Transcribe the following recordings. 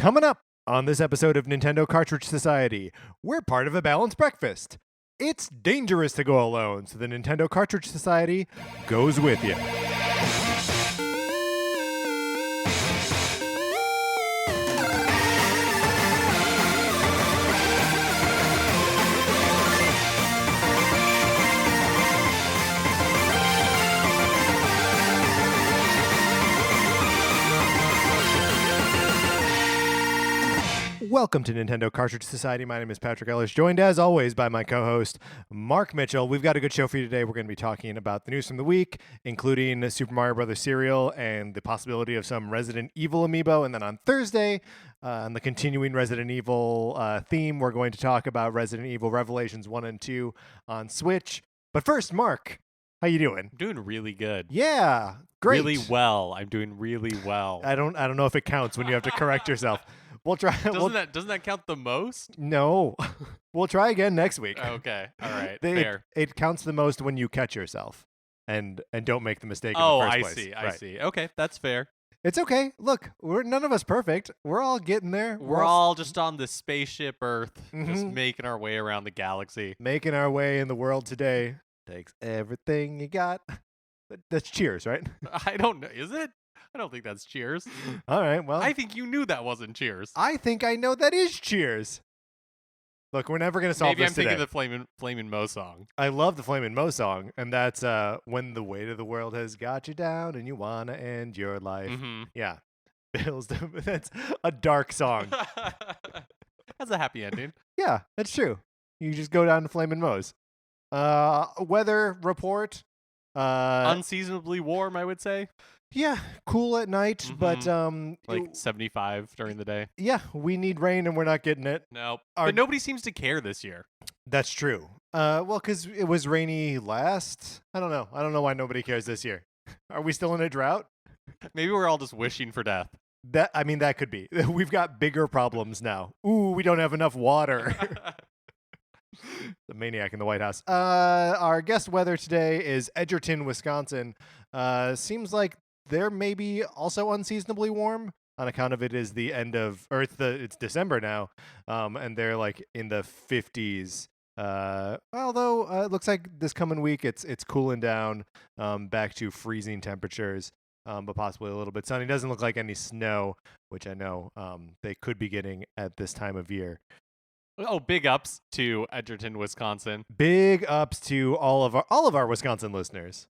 Coming up on this episode of Nintendo Cartridge Society, we're part of a balanced breakfast. It's dangerous to go alone, so the Nintendo Cartridge Society goes with you. Welcome to Nintendo Cartridge Society. My name is Patrick Ellis, joined as always by my co-host, Mark Mitchell. We've got a good show for you today. We're going to be talking about the news from the week, including Super Mario Bros. Cereal and the possibility of some Resident Evil amiibo. And then on Thursday, on the continuing Resident Evil theme, we're going to talk about Resident Evil Revelations 1 and 2 on Switch. But first, Mark, how you doing? I'm doing really good. Yeah, great. Really well. I'm doing really well. I don't know if it counts when you have to correct yourself. We'll try. Doesn't that count the most? No. We'll try again next week. Okay. All right. Fair. It counts the most when you catch yourself and don't make the mistake in Oh, the first place. I see. Okay, that's fair. It's okay. Look, we're none of us perfect. We're all getting there. We're all just on the spaceship Earth, just making our way around the galaxy. Making our way in the world today. Takes everything you got. That's Cheers, right? I don't know. Is it? I don't think that's Cheers. All right, well. I think you knew that wasn't Cheers. I think I know that is Cheers. Look, we're never going to solve Maybe this I'm today. thinking the Flamin' Mo song. I love the Flamin' Mo song, and that's when the weight of the world has got you down and you want to end your life. Mm-hmm. Yeah. That's a dark song. That's a happy ending. Yeah, that's true. You just go down to Flamin' Mo's. Weather report. Unseasonably warm, I would say. Yeah, cool at night, but like 75 during the day. Yeah, we need rain and we're not getting it. Nope. But nobody seems to care this year. That's true. Well, because it was rainy last. I don't know. I don't know why nobody cares this year. Are we still in a drought? Maybe we're all just wishing for death. That could be. We've got bigger problems now. Ooh, we don't have enough water. The maniac in the White House. Our guest weather today is Edgerton, Wisconsin. Seems like they're maybe also unseasonably warm on account of it is the end of Earth. It's December now, and they're like in the 50s. Although it looks like this coming week it's cooling down back to freezing temperatures, but possibly a little bit sunny. Doesn't look like any snow, which I know they could be getting at this time of year. Oh, big ups to Edgerton, Wisconsin. Big ups to all of our Wisconsin listeners.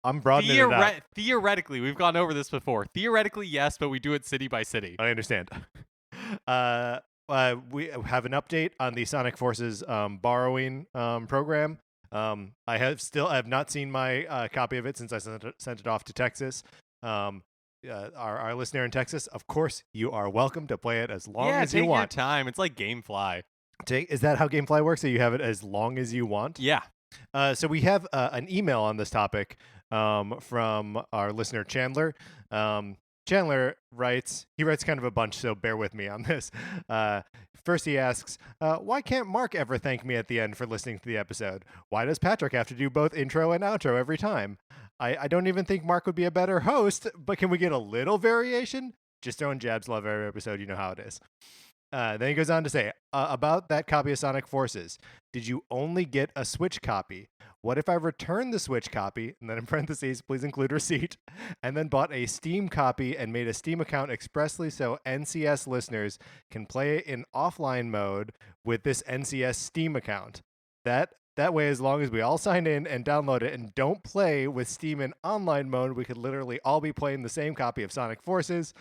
I'm broadening it out. Theoretically, we've gone over this before. Theoretically, yes, but we do it city by city. I understand. We have an update on the Sonic Forces borrowing program. I have not seen my copy of it since I sent it off to Texas. Our listener in Texas, of course, you are welcome to play it as long as you want. Take your time. It's like GameFly. Is that how GameFly works? So you have it as long as you want? Yeah. So we have an email on this topic from our listener Chandler. Chandler writes kind of a bunch, so bear with me on this. First he asks, why can't Mark ever thank me at the end for listening to the episode? Why does Patrick have to do both intro and outro every time? I don't even think Mark would be a better host, but can we get a little variation? Just throwing jabs, love every episode, you know how it is. Then he goes on to say, about that copy of Sonic Forces, did you only get a Switch copy? What if I returned the Switch copy, and then in parentheses, please include receipt, and then bought a Steam copy and made a Steam account expressly so NCS listeners can play it in offline mode with this NCS Steam account? That way, as long as we all sign in and download it and don't play with Steam in online mode, we could literally all be playing the same copy of Sonic Forces.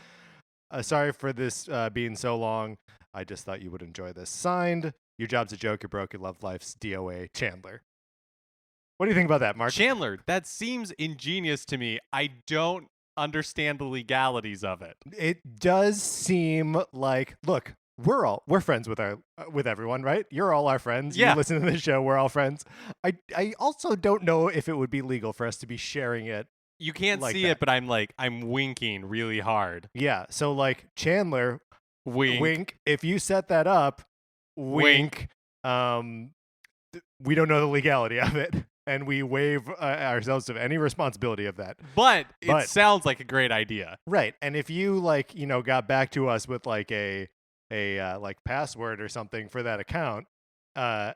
Sorry for this being so long. I just thought you would enjoy this. Signed, your job's a joke, you're broke, your love life's DOA, Chandler. What do you think about that, Mark? Chandler, that seems ingenious to me. I don't understand the legalities of it. It does seem like, look, we're friends with everyone, right? You're all our friends. Yeah. You listen to the show, we're all friends. I also don't know if it would be legal for us to be sharing it. You can't like see that. it, but I'm winking really hard. Yeah, so like Chandler, Wink. If you set that up, wink. We don't know the legality of it. and we waive ourselves of any responsibility of that. But it But- sounds like a great idea. Right. And if you like, got back to us with like a like password or something for that account, and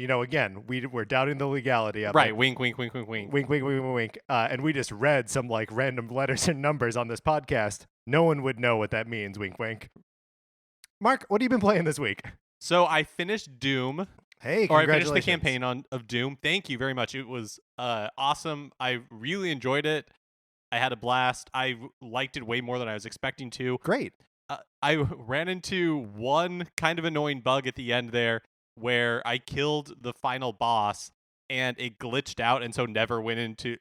again, we're doubting the legality of Right. it. Wink, wink, wink, wink, wink. Wink, wink, wink, wink, wink. And we just read some like random letters and numbers on this podcast. No one would know what that means. Wink, wink. Mark, what have you been playing this week? So I finished Doom. Hey, Or I congratulations. finished the campaign of Doom. Thank you very much. It was awesome. I really enjoyed it. I had a blast. I liked it way more than I was expecting to. Great. I ran into one kind of annoying bug at the end there where I killed the final boss and it glitched out and so never went into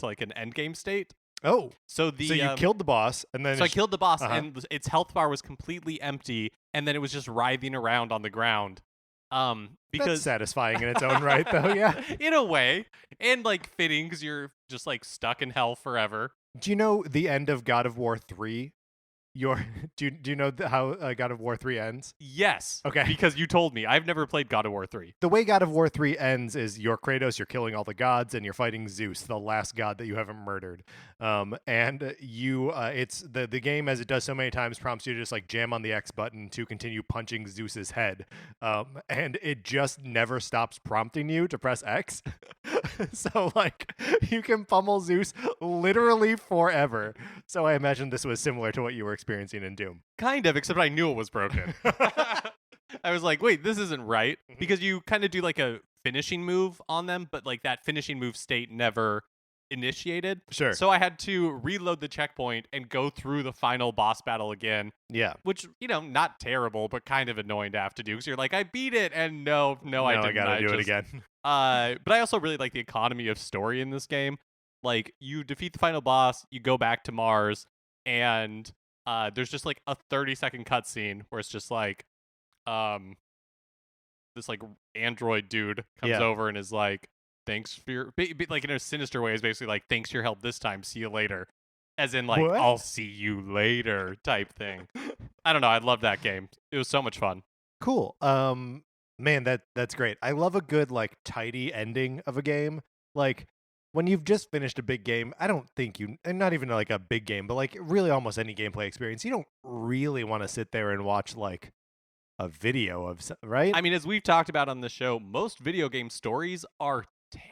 like an end game state. Oh, So so you killed the boss, and then So I killed the boss Uh-huh. and its health bar was completely empty and then it was just writhing around on the ground. that's Because satisfying in its own right, though. Yeah. in a way, and like fitting because you're just like stuck in hell forever. Do you know the end of God of War 3? Do you know how God of War 3 ends? Yes. Okay. Because you told me. I've never played God of War 3. The way God of War 3 ends is you're Kratos, you're killing all the gods, and you're fighting Zeus, the last god that you haven't murdered. And it's the game, as it does so many times, prompts you to just like jam on the X button to continue punching Zeus's head. And it just never stops prompting you to press X. So like you can pummel Zeus literally forever. So I imagine this was similar to what you were experiencing in Doom. Kind of, except I knew it was broken. I was like, wait, this isn't right. Mhm. Because you kind of do like a finishing move on them, but like that finishing move state never initiated. Sure. So I had to reload the checkpoint and go through the final boss battle again, Yeah. which, not terrible, but kind of annoying to have to do because you're like, I beat it. And no, I didn't. I gotta do it just- again. But I also really like the economy of story in this game. Like, you defeat the final boss, you go back to Mars, and there's just like a 30-second cutscene where it's just like, this like android dude comes Yeah. over and is like, thanks for your, like in a sinister way, is basically like, thanks for your help this time, see you later. As in like, What? I'll see you later type thing. I don't know, I love that game. It was so much fun. Cool. Man, that's great. I love a good like tidy ending of a game. Like when you've just finished a big game, I don't think and not even like a big game, but like really almost any gameplay experience, you don't really want to sit there and watch like a video of right? I mean, as we've talked about on the show, most video game stories are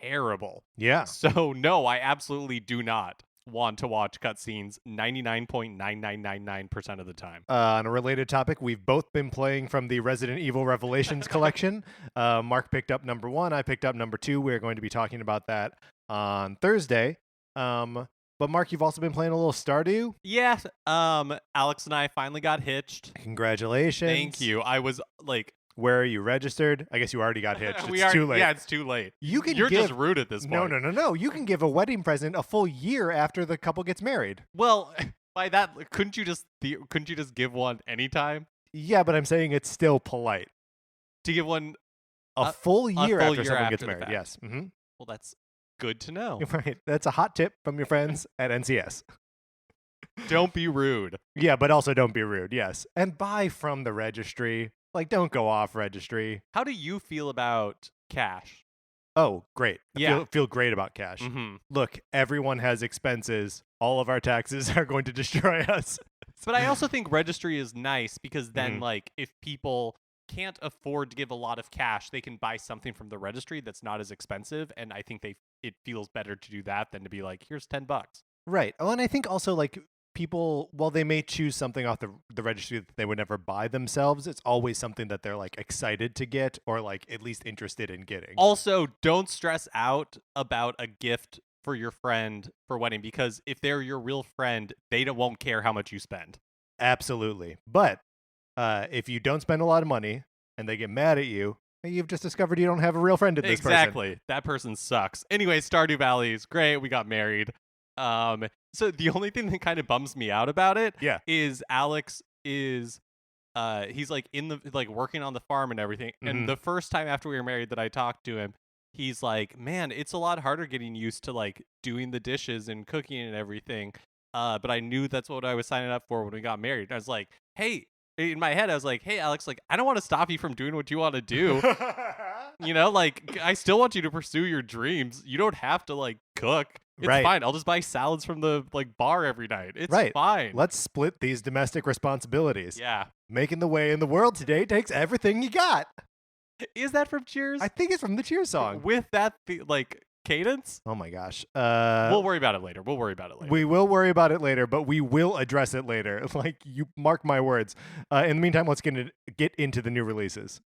terrible. Yeah. So no, I absolutely do not want to watch cutscenes 99.9999% of the time. On a related topic, we've both been playing from the Resident Evil Revelations collection. Mark picked up number 1. I picked up number 2. We're going to be talking about that on Thursday. But Mark, you've also been playing a little Stardew. Yeah, Alex and I finally got hitched. Congratulations. Thank you. I was like, Where are you registered? I guess you already got hitched. we It's are too late. Yeah, it's too late. You're You're just rude at this point. No. You can give a wedding present a full year after the couple gets married. Well, by that, couldn't you just give one anytime? Yeah, but I'm saying it's still polite. To give one, A full year full after year someone gets after the married. fact. Yes. Mm-hmm. well, that's good to know. Right. That's a hot tip from your friends at NCS. Don't be rude. Yeah, but also don't be rude. Yes. And buy from the registry. Like, don't go off registry. How do you feel about cash? Oh, great. Yeah. Feel great about cash. Mm-hmm. Look, everyone has expenses. All of our taxes are going to destroy us. But I also think registry is nice because then, Mhm. like, if people can't afford to give a lot of cash, they can buy something from the registry that's not as expensive. And I think it feels better to do that than to be like, here's $10. Right. Oh, and I think also like people, while they may choose something off the registry that they would never buy themselves, it's always something that they're like excited to get or like at least interested in getting. Also, don't stress out about a gift for your friend for wedding because if they're your real friend, won't care how much you spend. Absolutely. But if you don't spend a lot of money and they get mad at you, you've just discovered you don't have a real friend in this person. Exactly. That person sucks. Anyway, Stardew Valley is great. We got married. So the only thing that kind of bums me out about it Yeah. is Alex is he's like in the like working on the farm and everything. Mhm. And the first time after we were married that I talked to him, he's like, "Man, it's a lot harder getting used to like doing the dishes and cooking and everything." But I knew that's what I was signing up for when we got married. I was like, "Hey," in my head I was like, "Hey Alex, like I don't want to stop you from doing what you want to do." You know, like, I still want you to pursue your dreams. You don't have to, like, cook. It's Right. fine. I'll just buy salads from the, like, bar every night. It's Right. fine. Let's split these domestic responsibilities. Yeah. Making the way in the world today takes everything you got. Is that from Cheers? I think it's from the Cheers song. With that, like, cadence? Oh my gosh. We'll worry about it later. We will worry about it later, but we will address it later. Like, you mark my words. In the meantime, let's get into the new releases.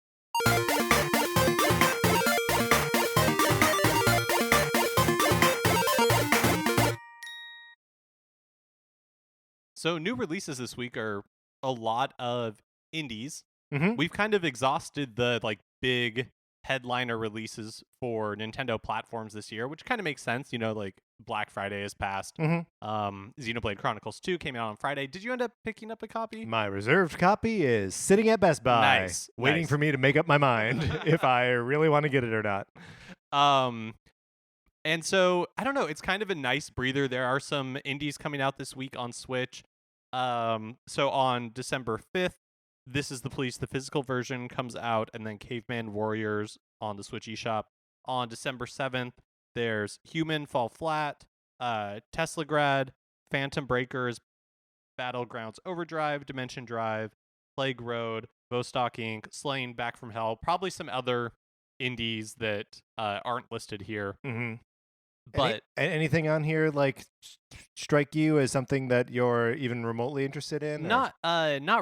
So new releases this week are a lot of indies. Mhm. We've kind of exhausted the like big headliner releases for Nintendo platforms this year, which kind of makes sense. You know, like Black Friday has passed. Mhm. Xenoblade Chronicles 2 came out on Friday. Did you end up picking up a copy? My reserved copy is sitting at Best Buy, Nice. waiting for me to make up my mind if I really want to get it or not. And so I don't know. It's kind of a nice breather. There are some indies coming out this week on Switch. So on December 5th, This Is the Police, the physical version comes out, and then Caveman Warriors on the Switch eShop. On December 7th, there's Human Fall Flat, Teslagrad, Phantom Breakers, Battlegrounds Overdrive, Dimension Drive, Plague Road, Vostok Inc., Slain, Back from Hell, probably some other indies that aren't listed here. Mm-hmm. But anything on here like strike you as something that you're even remotely interested in? not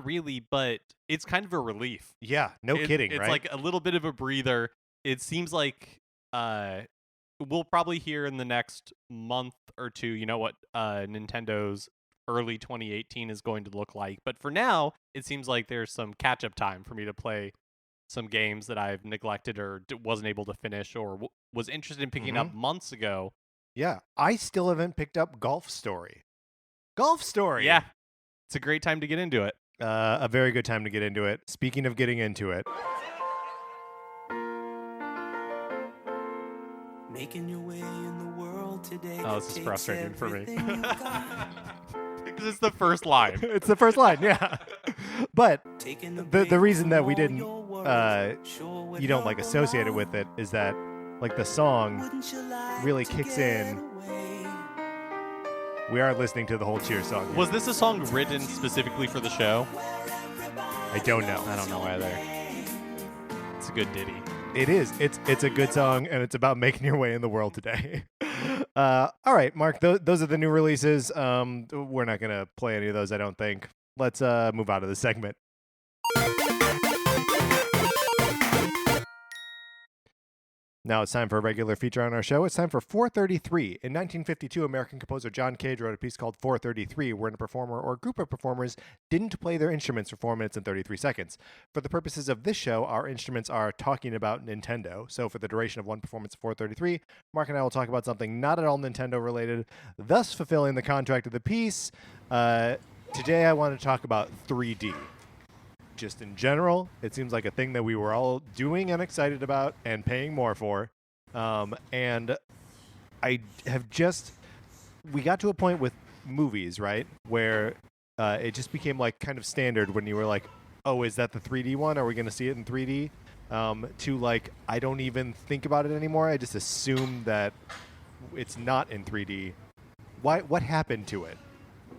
really, but it's kind of a relief. Yeah, no kidding, it's right? like a little bit of a breather. It seems like we'll probably hear in the next month or two, you know, what Nintendo's early 2018 is going to look like. But for now, it seems like there's some catch-up time for me to play some games that I've neglected or wasn't able to finish or was interested in picking up months ago. Yeah, I still haven't picked up Golf Story. Golf Story! Yeah, it's a great time to get into it. A very good time to get into it. Speaking of getting into it. Making your way in the world today. Oh, this is frustrating for me. Because it's the first line. It's the first line, yeah. But the reason that we didn't, you don't like associate it with it is that like the song really kicks in. We are listening to the whole Cheers song here. Was this a song written specifically for the show? I don't know. I don't know either. It's a good ditty. It is. It's a good song, and it's about making your way in the world today. All right, Mark, those are the new releases. We're not going to play any of those, I don't think. Let's move out of this segment. Now it's time for a regular feature on our show. It's time for 433. In 1952, American composer John Cage wrote a piece called 433, wherein a performer or group of performers didn't play their instruments for 4 minutes and 33 seconds. For the purposes of this show, our instruments are talking about Nintendo. So for the duration of one performance of 433, Mark and I will talk about something not at all Nintendo related, thus fulfilling the contract of the piece. Today I want to talk about 3D. Just in general, it seems like a thing that we were all doing and excited about and paying more for. And I have we got to a point with movies, right, where it just became like kind of standard when you were like, oh, is that the 3D one? Are we going to see it in 3D? To like, I don't even think about it anymore. I just assume that it's not in 3D. What happened to it?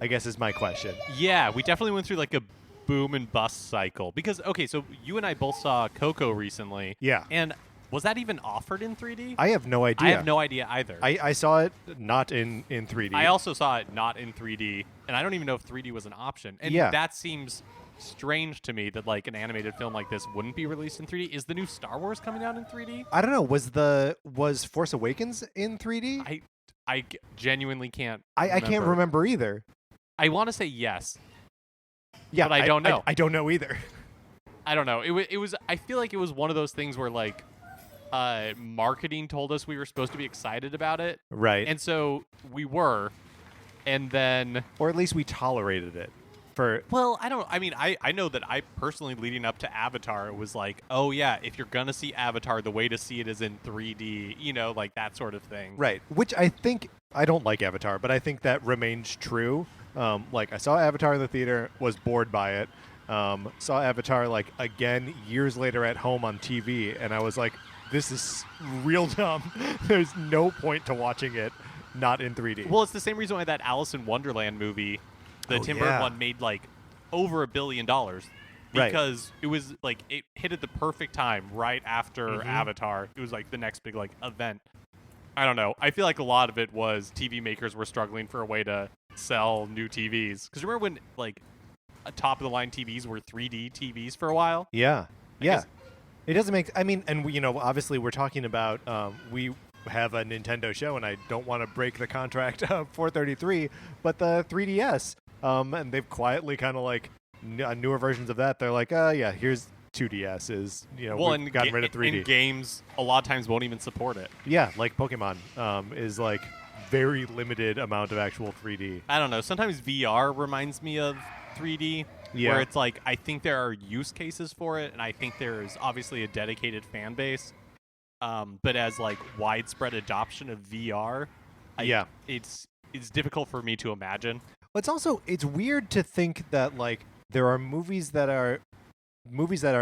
I guess is my question. Yeah, we definitely went through like a boom and bust cycle because okay, so you and I both saw Coco recently. Yeah. And was that even offered in 3D? I have no idea. I have no idea either. I saw it not in 3D. I also saw it not in 3D, and I don't even know if 3D was an option. And that seems strange to me that like an animated film like this wouldn't be released in 3D. Is the new Star Wars coming out in 3D? I don't know. Was Force Awakens in 3D? I genuinely can't. I can't remember either. I want to say yes. Yeah, but I don't know. I don't know either. I don't know. It was. I feel like it was one of those things where like, marketing told us we were supposed to be excited about it, right? And so we were, and then, or at least we tolerated it. Well, I don't. I mean, I know that I personally, leading up to Avatar, it was like, oh yeah, if you're gonna see Avatar, the way to see it is in 3D. You know, like that sort of thing. Right. Which I think I don't like Avatar, but I think that remains true. Like I saw Avatar in the theater, was bored by it. Saw Avatar like again years later at home on TV, and I was like, this is real dumb. There's no point to watching it not in 3D. Well, it's the same reason why that Alice in Wonderland movie, the Tim Burton yeah. one, made like over $1 billion. Right. Because it was like it hit at the perfect time right after Avatar. It was like the next big like event. I don't know. I feel like a lot of it was TV makers were struggling for a way to sell new TVs. Because remember when like top of the line TVs were 3D TVs for a while? Yeah. I Yeah. guess- It doesn't make. I mean, and we, obviously we're talking about. We have a Nintendo show, and I don't want to break the contract of 433, but the 3DS. And they've quietly kind of like newer versions of that. They're like, yeah, here's 2DSs. well, we've gotten rid of 3D. And games a lot of times won't even support it. Yeah, like Pokemon is like very limited amount of actual 3D. I don't know. Sometimes VR reminds me of 3D, Yeah. where it's like I think there are use cases for it, and I think there's obviously a dedicated fan base. But as like widespread adoption of VR, it's difficult for me to imagine. It's weird to think that like there are movies that are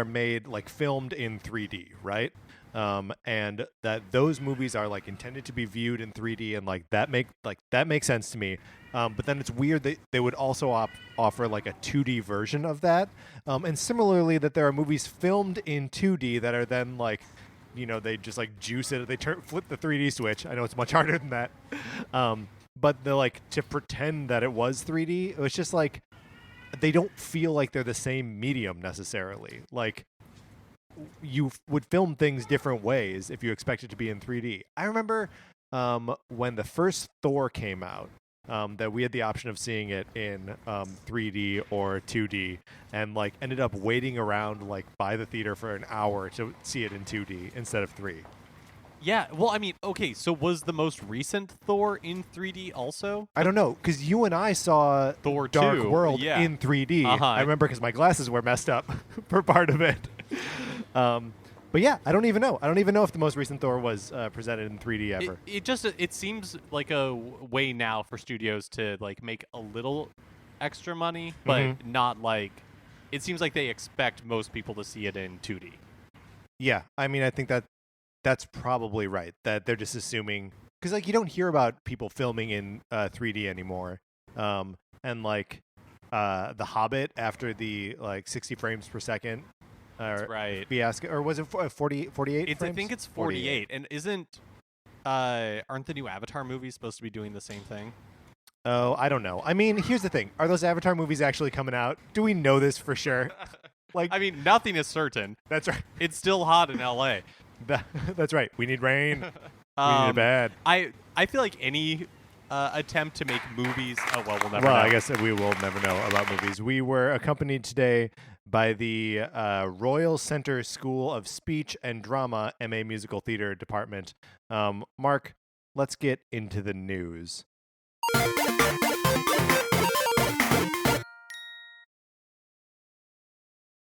made like filmed in 3D, right? And that those movies are like intended to be viewed in 3D, and like that makes sense to me. But then it's weird that they would also offer like a 2D version of that. And similarly, that there are movies filmed in 2D that are then like, they just like juice it. They flip the 3D switch. I know it's much harder than that. But they're like to pretend that it was 3D. It was just like they don't feel like they're the same medium necessarily. Like you would film things different ways if you expect it to be in 3D. I remember when the first Thor came out, that we had the option of seeing it in 3D or 2D, and like ended up waiting around like by the theater for an hour to see it in 2D instead of 3. Yeah, well, I mean, okay, so was the most recent Thor in 3D also? I don't know, because you and I saw Thor Dark 2, World yeah. in 3D. Uh-huh. I remember because my glasses were messed up for part of it. But yeah, I don't even know. I don't even know if the most recent Thor was presented in 3D ever. It seems like a way now for studios to like make a little extra money, but not like it seems like they expect most people to see it in 2D. Yeah, I mean, I think that's probably right. That they're just assuming, because like you don't hear about people filming in 3D anymore, and like The Hobbit after the like 60 frames per second. That's right. Fiasco, or was it 48 frames? I think it's 48. And aren't the new Avatar movies supposed to be doing the same thing? Oh, I don't know. I mean, here's the thing: are those Avatar movies actually coming out? Do we know this for sure? Like, I mean, nothing is certain. That's right. It's still hot in LA. That's right. We need rain. We need it bad. I feel like any attempt to make movies. Oh well, we'll never know. Well, I guess we will never know about movies. We were accompanied today by the Royal Center School of Speech and Drama MA Musical Theater Department. Mark, let's get into the news.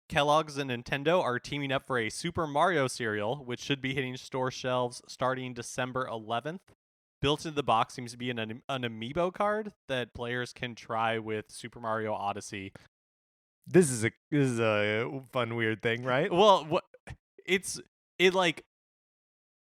Kellogg's and Nintendo are teaming up for a Super Mario cereal, which should be hitting store shelves starting December 11th. Built into the box seems to be an amiibo card that players can try with Super Mario Odyssey. This is a fun, weird thing, right? Well, like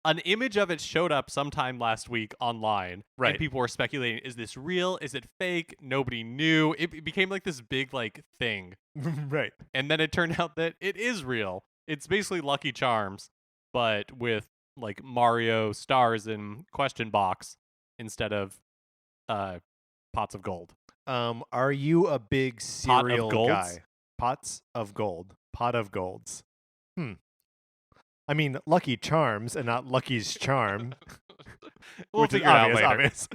an image of it showed up sometime last week online, right? And people were speculating: is this real? Is it fake? Nobody knew. It became like this big like thing, right? And then it turned out that it is real. It's basically Lucky Charms, but with like Mario stars in question box instead of pots of gold. Are you a big cereal Pot of guy? Pots of gold. Pot of golds. I mean, Lucky Charms and not Lucky's Charm. We'll which is figure it out later. obvious.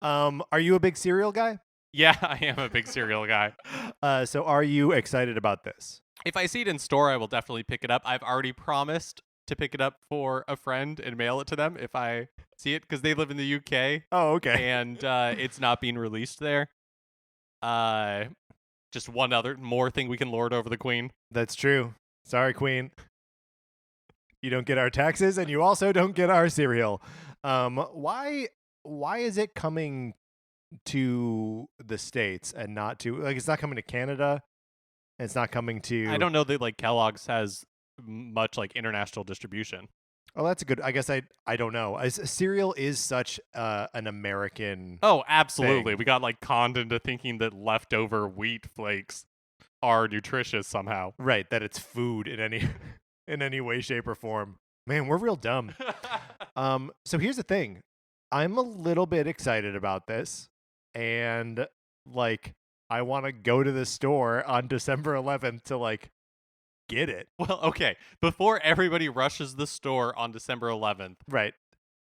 Are you a big cereal guy? Yeah, I am a big cereal guy. So are you excited about this? If I see it in store, I will definitely pick it up. I've already promised to pick it up for a friend and mail it to them if I see it, because they live in the UK. Oh, okay. And it's not being released there. Just one more thing we can lord over the Queen. That's true. Sorry, Queen. You don't get our taxes, and you also don't get our cereal. Why is it coming to the States and not to, like, it's not coming to Canada? It's not coming to... I don't know that like Kellogg's has much like international distribution. Oh, that's a good. I guess I don't know. Cereal is such an American Oh, absolutely. thing. We got like conned into thinking that leftover wheat flakes are nutritious somehow. Right, that it's food in any in any way, shape, or form. Man, we're real dumb. So here's the thing. I'm a little bit excited about this, and like I want to go to the store on December 11th to like get it. Well, okay. Before everybody rushes the store on December 11th, Right.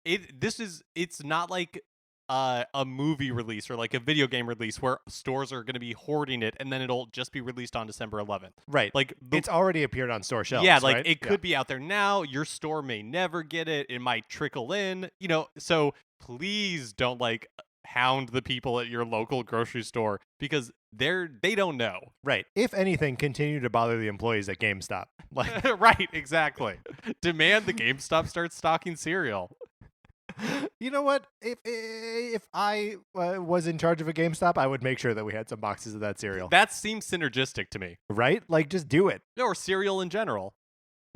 it's not like a movie release or like a video game release where stores are going to be hoarding it and then it'll just be released on December 11th. Right. Like It's already appeared on store shelves, yeah, like right? it could be out there now. Your store may never get it. It might trickle in, so please don't like hound the people at your local grocery store because they don't know. Right. If anything, continue to bother the employees at GameStop. Like Right, exactly. Demand the GameStop starts stocking cereal. you know what? If I was in charge of a GameStop, I would make sure that we had some boxes of that cereal. That seems synergistic to me. Right? Like just do it. Or cereal in general.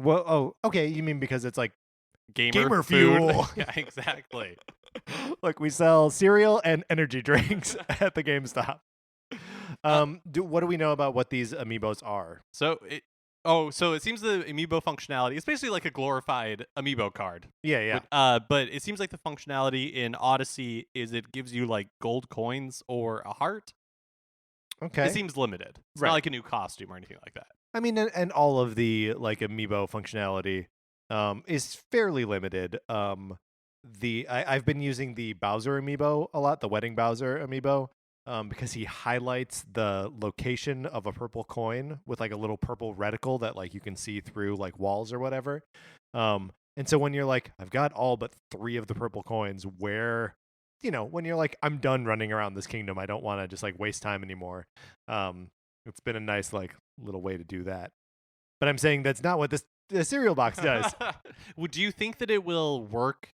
Well, oh, okay. You mean because it's like Gamer fuel. food. Yeah, exactly. like we sell cereal and energy drinks at the GameStop. What do we know about what these amiibos are? So it seems the amiibo functionality, it's basically like a glorified amiibo card. Yeah, yeah. But it seems like the functionality in Odyssey is it gives you like gold coins or a heart. Okay. It seems limited. It's Right. not like a new costume or anything like that. I mean, and all of the like amiibo functionality is fairly limited. I've been using the Bowser amiibo a lot, the Wedding Bowser amiibo, because he highlights the location of a purple coin with like a little purple reticle that like you can see through like walls or whatever. And so when you're like, I've got all but 3 of the purple coins, where, when you're like, I'm done running around this kingdom, I don't want to just like waste time anymore. It's been a nice like little way to do that. But I'm saying that's not what the cereal box does. Would you think that it will work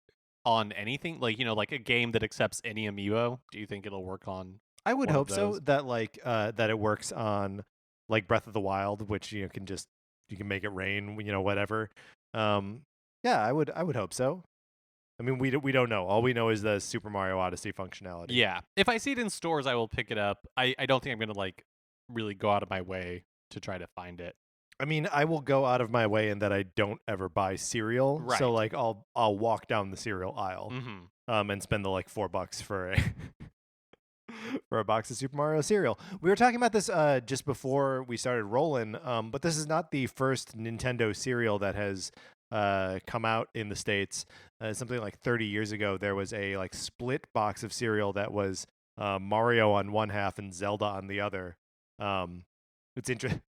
on anything? Like, like a game that accepts any amiibo? Do you think it'll work on I would one of hope so those? that like that it works on like Breath of the Wild, which you can make it rain, whatever. Yeah, I would hope so. I mean, we don't know. All we know is the Super Mario Odyssey functionality. Yeah. If I see it in stores, I will pick it up. I don't think I'm going to like really go out of my way to try to find it. I mean, I will go out of my way in that I don't ever buy cereal. Right. So like I'll walk down the cereal aisle and spend the like $4 for a for a box of Super Mario cereal. We were talking about this just before we started rolling, but this is not the first Nintendo cereal that has come out in the States. Something like 30 years ago, there was a like split box of cereal that was Mario on one half and Zelda on the other. It's interesting.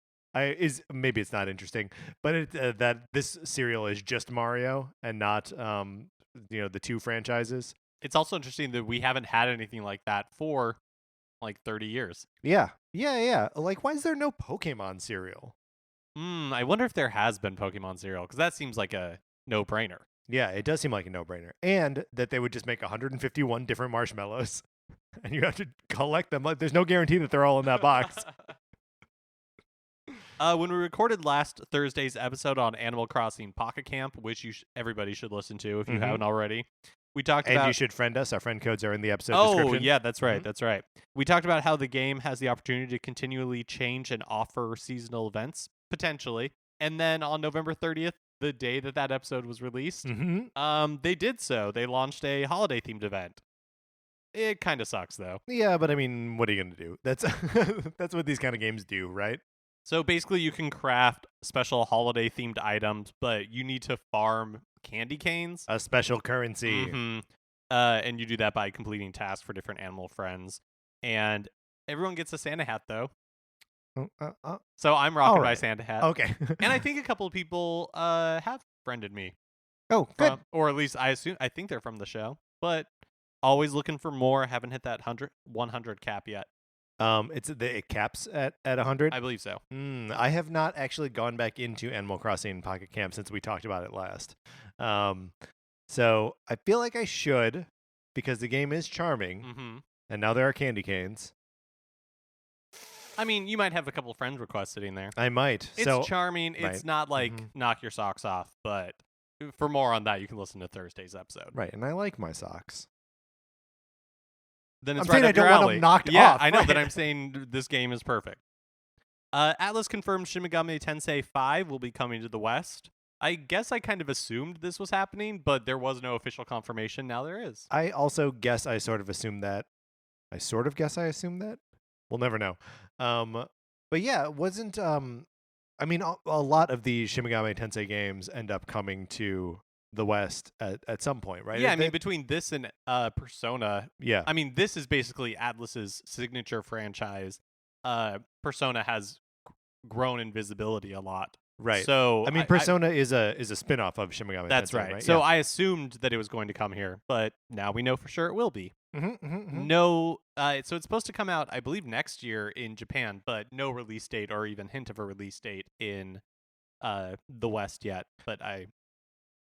Maybe it's not interesting, but that this cereal is just Mario and not the 2 franchises. It's also interesting that we haven't had anything like that for like 30 years. Yeah. Like, why is there no Pokemon cereal? I wonder if there has been Pokemon cereal because that seems like a no-brainer. Yeah, it does seem like a no-brainer, and that they would just make 151 different marshmallows, and you have to collect them. Like, there's no guarantee that they're all in that box. When we recorded last Thursday's episode on Animal Crossing Pocket Camp, which everybody should listen to if you haven't already, we talked about... And you should friend us. Our friend codes are in the episode description. Oh, yeah, that's right. That's right. We talked about how the game has the opportunity to continually change and offer seasonal events, potentially. And then on November 30th, the day that episode was released, they did so. They launched a holiday-themed event. It kind of sucks, though. Yeah, but I mean, what are you going to do? That's that's what these kind of games do, right? So basically, you can craft special holiday-themed items, but you need to farm candy canes. A special currency. And you do that by completing tasks for different animal friends. And everyone gets a Santa hat, though. So I'm rocking my Santa hat. Okay. And I think a couple of people have friended me. Oh, good. Or at least I think they're from the show. But always looking for more. Haven't hit that 100 cap yet. It caps at 100. I believe so. I have not actually gone back into Animal Crossing Pocket Camp since we talked about it last. So I feel like I should, because the game is charming, and now there are candy canes. I mean, you might have a couple of friends requests sitting there. I might. It's charming. It's not like knock your socks off, but for more on that, you can listen to Thursday's episode. Right, and I like my socks. Then it's I'm right saying I up your don't want alley. them knocked yeah, off, I know, but right. I'm saying this game is perfect. Atlas confirmed Shin Megami Tensei 5 will be coming to the West. I guess I kind of assumed this was happening, but there was no official confirmation. Now there is. I also guess I sort of assumed that. I sort of guess I assumed that. We'll never know. But yeah, it wasn't. I mean, a lot of the Shin Megami Tensei games end up coming to the West at some point, right? Yeah, I mean, between this and Persona, Yeah. I mean, this is basically Atlas's signature franchise. Persona has grown in visibility a lot. Right. So I mean, Persona is a spin-off of Shin Megami that's Tensei, right. So Yeah. I assumed that it was going to come here, but now we know for sure it will be. Mm-hmm. No, so it's supposed to come out, I believe, next year in Japan, but no release date or even hint of a release date in the West yet. But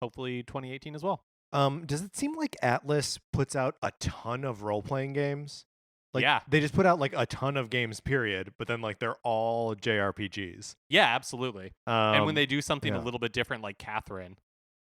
hopefully 2018 as well. Does it seem like Atlas puts out a ton of role-playing games? Like, Yeah. they just put out like a ton of games, period. But then like they're all JRPGs. Yeah, absolutely. And when they do something yeah. a little bit different, like Catherine,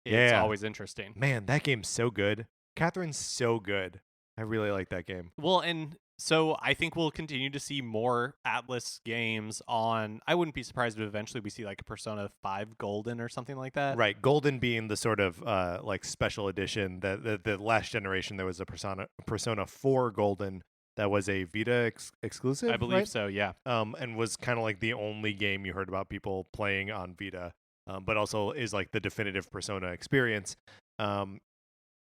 it's Yeah. always interesting. Man, that game's so good. Catherine's so good. I really like that game. Well, and so I think we'll continue to see more Atlas games on. I wouldn't be surprised if eventually we see like a Persona 5 Golden or something like that. Right, Golden being the sort of like special edition. That the last generation there was a Persona 4 Golden that was a Vita exclusive. I believe right? so, yeah. And was kind of like the only game you heard about people playing on Vita, but also is like the definitive Persona experience.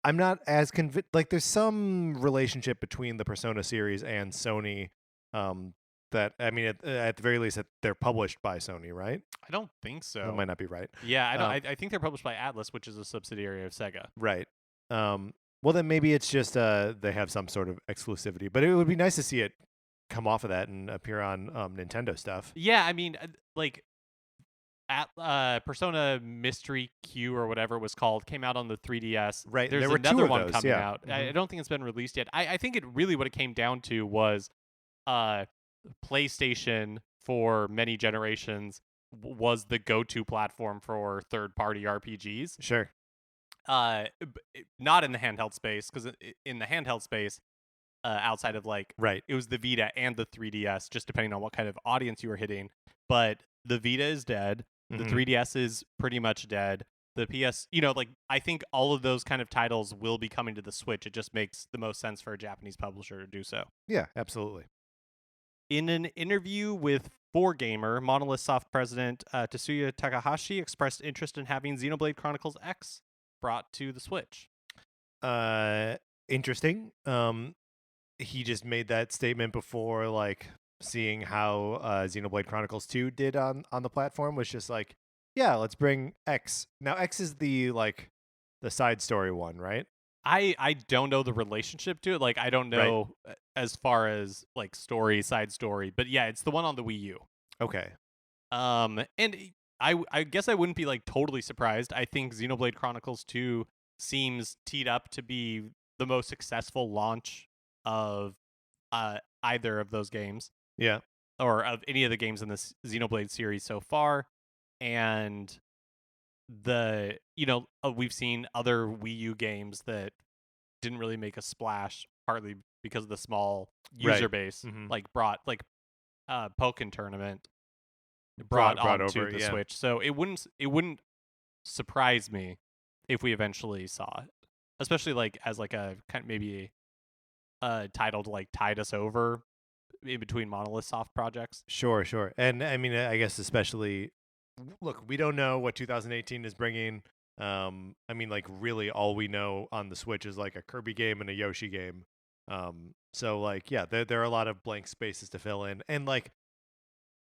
I'm not as convinced. Like, there's some relationship between the Persona series and Sony. That I mean, at the very least, that they're published by Sony, right? I don't think so. That might not be right. Yeah, I don't. I think they're published by Atlas, which is a subsidiary of Sega. Right. Well, then maybe it's just they have some sort of exclusivity. But it would be nice to see it come off of that and appear on Nintendo stuff. Yeah, I mean, like at Persona Mystery Q or whatever it was called came out on the 3DS. Right, There's there were another two of one those, coming yeah. out. I Mhm. don't think it's been released yet. I think it really what it came down to was PlayStation for many generations was the go-to platform for third-party RPGs. Sure. Not in the handheld space, because in the handheld space, outside of like Right. it was the Vita and the 3DS, just depending on what kind of audience you were hitting. But the Vita is dead. The Mhm. 3DS is pretty much dead. The PS, like I think all of those kind of titles will be coming to the Switch. It just makes the most sense for a Japanese publisher to do so. Yeah, absolutely. In an interview with 4Gamer, Monolith Soft president Tetsuya Takahashi expressed interest in having Xenoblade Chronicles X brought to the Switch. Interesting. He just made that statement before, like, seeing how Xenoblade Chronicles 2 did on the platform. Was just like, yeah, let's bring X. Now X is the side story one, right? I don't know the relationship to it. Like, I don't know as far as like side story, but yeah, it's the one on the Wii U. Okay. And I guess I wouldn't be like totally surprised. I think Xenoblade Chronicles 2 seems teed up to be the most successful launch of either of those games. Yeah. Or of any of the games in this Xenoblade series so far. And we've seen other Wii U games that didn't really make a splash, partly because of the small user Right. base, Mhm. like brought like Pokken Tournament brought onto over, the yeah. Switch. So it wouldn't surprise me if we eventually saw it, especially like as like a kind of maybe a title to like tide us over in between Monolith Soft projects. Sure. And I mean, I guess especially, look, we don't know what 2018 is bringing. I mean, like, really, all we know on the Switch is like a Kirby game and a Yoshi game. So like, yeah, there are a lot of blank spaces to fill in, and like,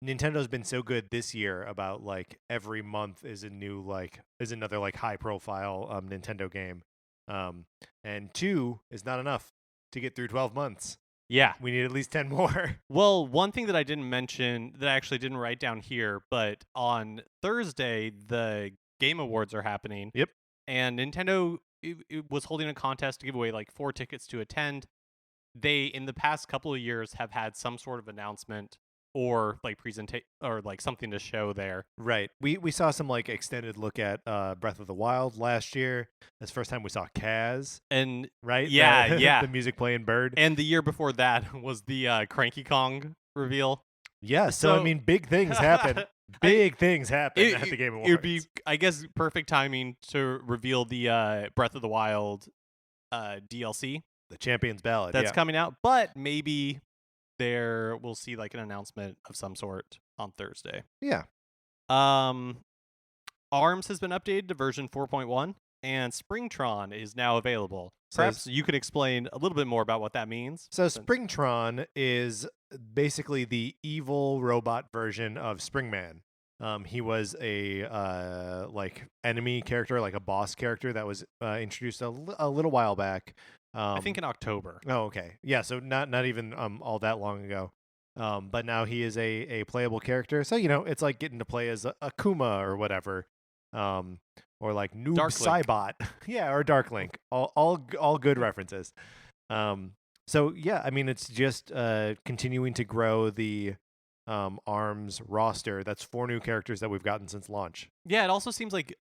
Nintendo's been so good this year about like every month is another like high profile Nintendo game. And 2 is not enough to get through 12 months. Yeah. We need at least 10 more. Well, one thing that I didn't mention that I actually didn't write down here, but on Thursday, the Game Awards are happening. Yep. And Nintendo it was holding a contest to give away like 4 tickets to attend. They, in the past couple of years, have had some sort of announcement or like presentation or like something to show there. Right. We saw some like extended look at Breath of the Wild last year. That's the first time we saw Kaz, And right? yeah, yeah. The music playing bird. And the year before that was the Cranky Kong reveal. Yeah, so I So- mean big things happen. Big things happen at the Game Awards. It would be, I guess, perfect timing to reveal the Breath of the Wild DLC the Champion's Ballad. that's yeah. coming out, but maybe we'll see like an announcement of some sort on Thursday. Yeah. ARMS has been updated to version 4.1, and Springtron is now available. So Perhaps you could explain a little bit more about what that means. So Springtron is basically the evil robot version of Springman. He was a like enemy character, like a boss character that was introduced a little while back. I think in October. Oh, okay. Yeah, so not even all that long ago. But now he is a playable character. So, it's like getting to play as a Kuma or whatever. Or like Noob Dark Link. Saibot. Yeah, or Dark Link. All good references. So yeah, I mean it's just continuing to grow the ARMS roster. That's 4 new characters that we've gotten since launch. Yeah, it also seems like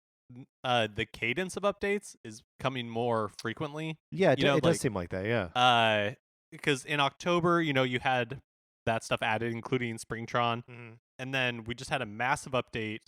the cadence of updates is coming more frequently. Yeah, it like, does seem like that, yeah. Because in October, you had that stuff added, including Springtron, Mm-hmm. and then we just had a massive update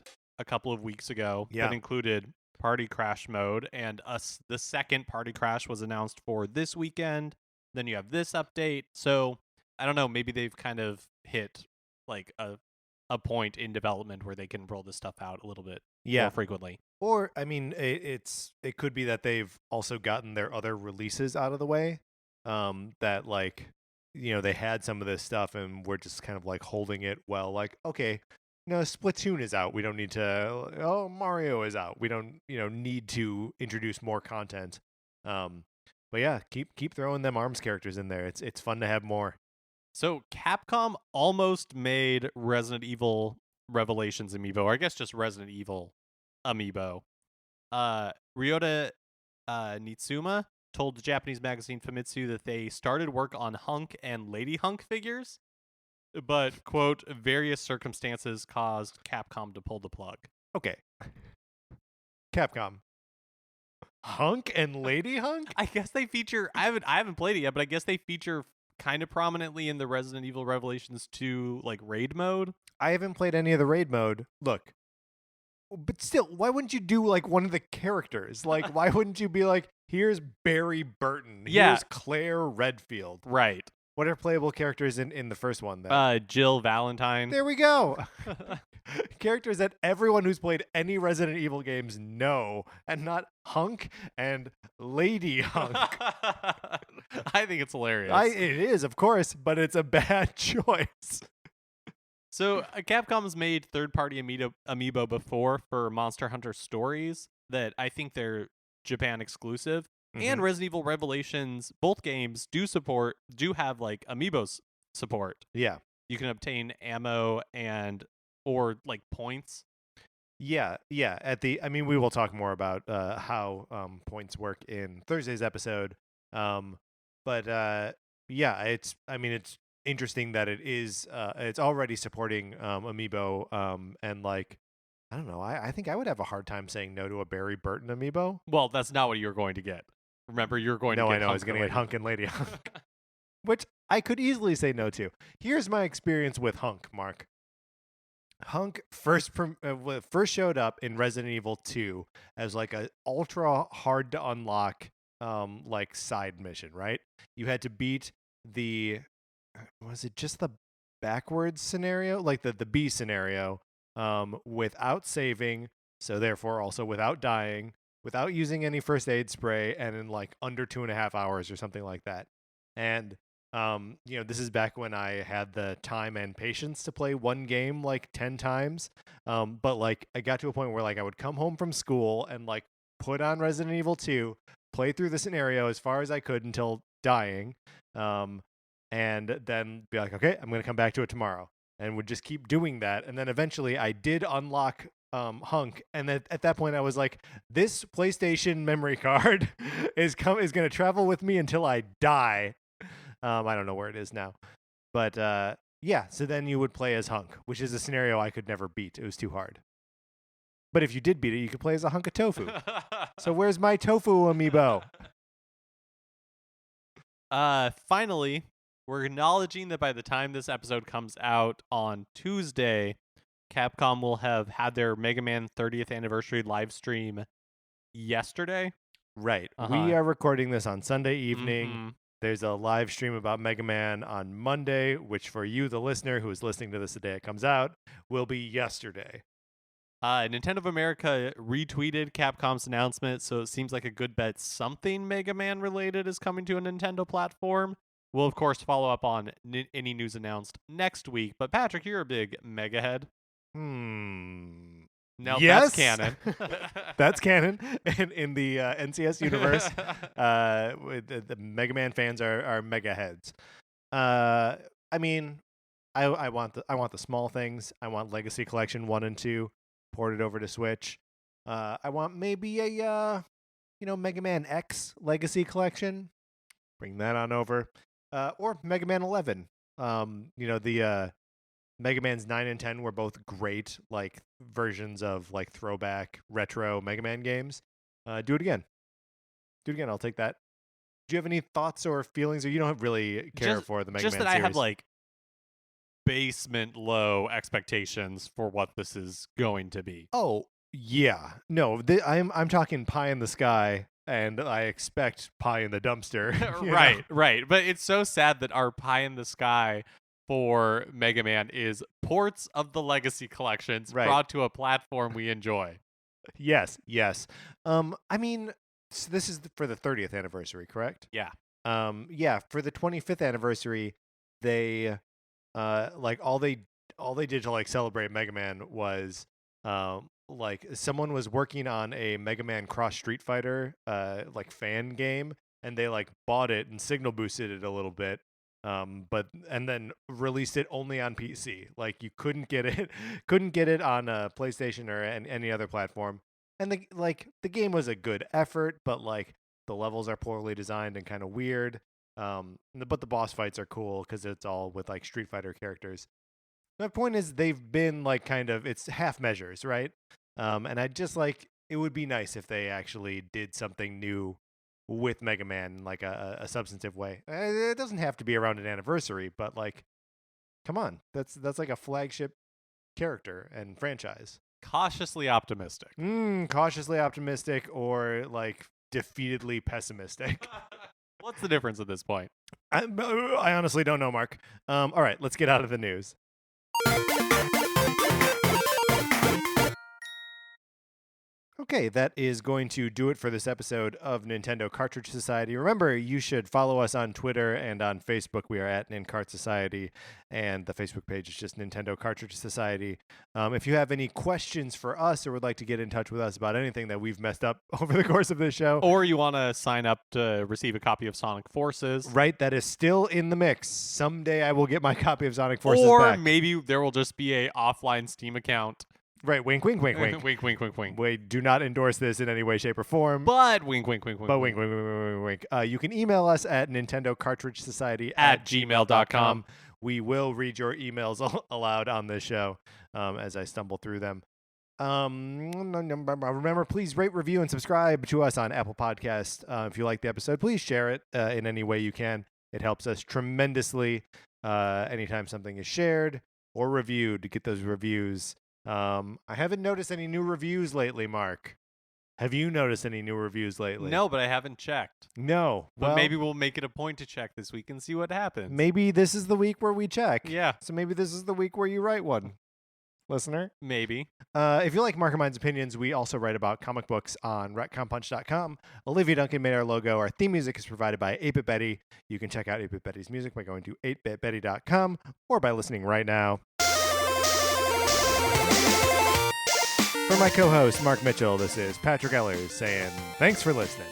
a couple of weeks ago Yeah. that included Party Crash mode, and the second Party Crash was announced for this weekend. Then you have this update, so I don't know, maybe they've kind of hit like a point in development where they can roll this stuff out a little bit more frequently. Or I mean, it could be that they've also gotten their other releases out of the way. That like, they had some of this stuff and we're just kind of like holding it well. Like, okay, Splatoon is out. We don't need to. Oh, Mario is out. We don't, need to introduce more content. But yeah, keep throwing them ARMS characters in there. It's fun to have more. So Capcom almost made Resident Evil Revelations amiibo, or I guess just Resident Evil amiibo. Ryota Nitsuma told the Japanese magazine Famitsu that they started work on Hunk and Lady Hunk figures, but, quote, various circumstances caused Capcom to pull the plug. Okay. Capcom. Hunk and Lady Hunk? I guess they feature, I haven't played it yet, but I guess they feature kind of prominently in the Resident Evil Revelations 2 like raid mode. I haven't played any of the raid mode. Look, but still, why wouldn't you do like one of the characters? Like, why wouldn't you be like, here's Barry Burton, here's Claire Redfield? Right. What are playable characters in the first one then? Jill Valentine. There we go. Characters that everyone who's played any Resident Evil games know, and not Hunk and Lady Hunk. I think it's hilarious. It is, of course, but it's a bad choice. So Capcom's made third-party amiibo before for Monster Hunter Stories that I think they're Japan exclusive. And Resident Evil Revelations, both games do have like amiibos support. Yeah. You can obtain ammo or like points. Yeah. We will talk more about how points work in Thursday's episode. But it's interesting that it's already supporting amiibo, and like, I don't know, I think I would have a hard time saying no to a Barry Burton amiibo. Well, that's not what you're going to get. Remember, you're going to get I was going to get Hunk and Lady Hunk, which I could easily say no to. Here's my experience with Hunk, Mark. Hunk first showed up in Resident Evil 2 as like a ultra hard to unlock like side mission, right? You had to beat was it just the backwards scenario, like the B scenario, without saving, so therefore also without dying, without using any first aid spray, and in like under 2.5 hours or something like that. And this is back when I had the time and patience to play one game like 10 times. But like I got to a point where like I would come home from school and like put on Resident Evil 2, play through the scenario as far as I could until dying, and then be like, okay, I'm going to come back to it tomorrow, and would just keep doing that. And then eventually I did unlock Hunk, and at that point I was like, this PlayStation memory card is going to travel with me until I die. I don't know where it is now, but Yeah, so then you would play as Hunk, which is a scenario I could never beat. It was too hard. But if you did beat it, you could play as a hunk of tofu. So where's my tofu amiibo? Finally, we're acknowledging that by the time this episode comes out on Tuesday, Capcom will have had their Mega Man 30th anniversary live stream yesterday. Right. Uh-huh. We are recording this on Sunday evening. Mhm. There's a live stream about Mega Man on Monday, which for you, the listener who is listening to this the day it comes out, will be yesterday. Nintendo of America retweeted Capcom's announcement, so it seems like a good bet something Mega Man related is coming to a Nintendo platform. We'll, of course, follow up on any news announced next week. But Patrick, you're a big Mega head. No, yes, that's canon. That's canon. And in the NCS universe, the Mega Man fans are mega heads. I mean, I want the small things. I want Legacy Collection 1 and 2 ported over to Switch. I want maybe a Mega Man X Legacy Collection. Bring that on over. Or Mega Man 11. The Mega Man's 9 and 10 were both great, like, versions of, like, throwback, retro Mega Man games. Do it again. I'll take that. Do you have any thoughts or feelings, or you don't really care for the Mega Man series? Just that I have, like, basement low expectations for what this is going to be. Oh, yeah. No, I'm talking pie in the sky, and I expect pie in the dumpster. Right. But it's so sad that our pie in the sky for Mega Man is ports of the Legacy collections brought to a platform we enjoy. Yes. I mean, so this is for the 30th anniversary, correct? Yeah. For the 25th anniversary, they all they did to, like, celebrate Mega Man was like, someone was working on a Mega Man Cross Street Fighter like fan game, and they, like, bought it and signal boosted it a little bit. And then released it only on PC. Like, you couldn't get it on PlayStation or any other platform. And the game was a good effort, but, like, the levels are poorly designed and kind of weird. But the boss fights are cool because it's all with, like, Street Fighter characters. My point is, they've been, like, kind of, it's half measures, right? And I just, like, it would be nice if they actually did something new with Mega Man in, like, a substantive way. It doesn't have to be around an anniversary, but, like, come on, that's like a flagship character and franchise. Cautiously optimistic. Cautiously optimistic, or, like, defeatedly pessimistic. What's the difference at this point? I honestly don't know, Mark. All right, let's get out of the news. Okay, that is going to do it for this episode of Nintendo Cartridge Society. Remember, you should follow us on Twitter and on Facebook. We are at Nincart Society, and the Facebook page is just Nintendo Cartridge Society. If you have any questions for us or would like to get in touch with us about anything that we've messed up over the course of this show, or you want to sign up to receive a copy of Sonic Forces, right, that is still in the mix. Someday I will get my copy of Sonic Forces or back. maybe there will just be a offline Steam account. Right, wink, wink, wink, wink. Wink, wink, wink, wink. We do not endorse this in any way, shape, or form. But wink, wink, wink, wink. But wink, wink, wink, wink, wink, wink. You can email us at nintendocartridgesociety at gmail.com. We will read your emails aloud on this show as I stumble through them. Remember, please rate, review, and subscribe to us on Apple Podcasts. If you like the episode, please share it in any way you can. It helps us tremendously anytime something is shared or reviewed to get those reviews. I haven't noticed any new reviews lately, Mark. Have you noticed any new reviews lately? No, but I haven't checked. No. But maybe we'll make it a point to check this week and see what happens. Maybe this is the week where we check. Yeah. So maybe this is the week where you write one, listener. Maybe. If you like Mark and Mine's opinions, we also write about comic books on retconpunch.com. Olivia Duncan made our logo. Our theme music is provided by 8-Bit Betty. You can check out 8-Bit Betty's music by going to 8bitbetty.com or by listening right now. For my co-host, Mark Mitchell, this is Patrick Ellers saying thanks for listening.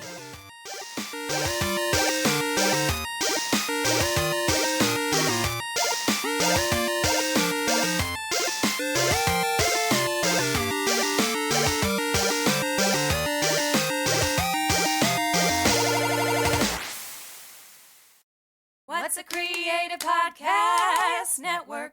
What's That's a Creative Podcast Network.